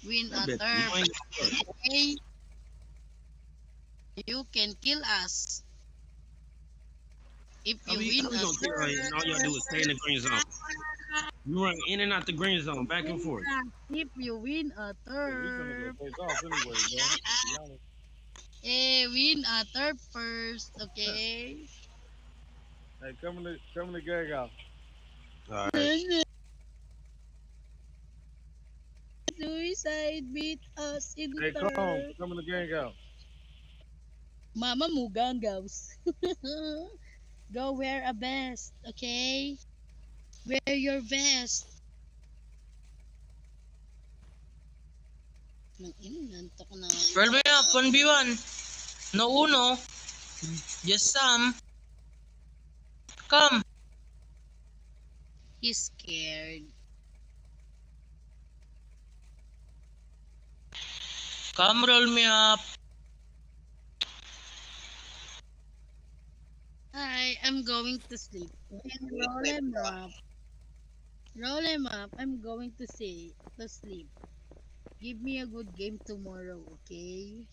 Win I a bet turf. you ain't. Okay? You can kill us. If How you we win a gonna kill her and all y'all do is stay in the green zone? You run in and out the green zone, back and forth. If you win a We finna go turf. take off anyway, bro. Be honest. Win a turf first, okay? Hey, come in the gang out. All right. Suicide beat us in Hey, Clone, turf. come in the gang out. Mama Mugangaws. Go wear a vest, okay? Wear your vest. Nang nantok na. Roll me up, 1v1. No uno. Just some. Come. He's scared. Come roll me up. Hi, I'm going to sleep. Roll him up. Roll him up. I'm going to sleep. Give me a good game tomorrow, okay?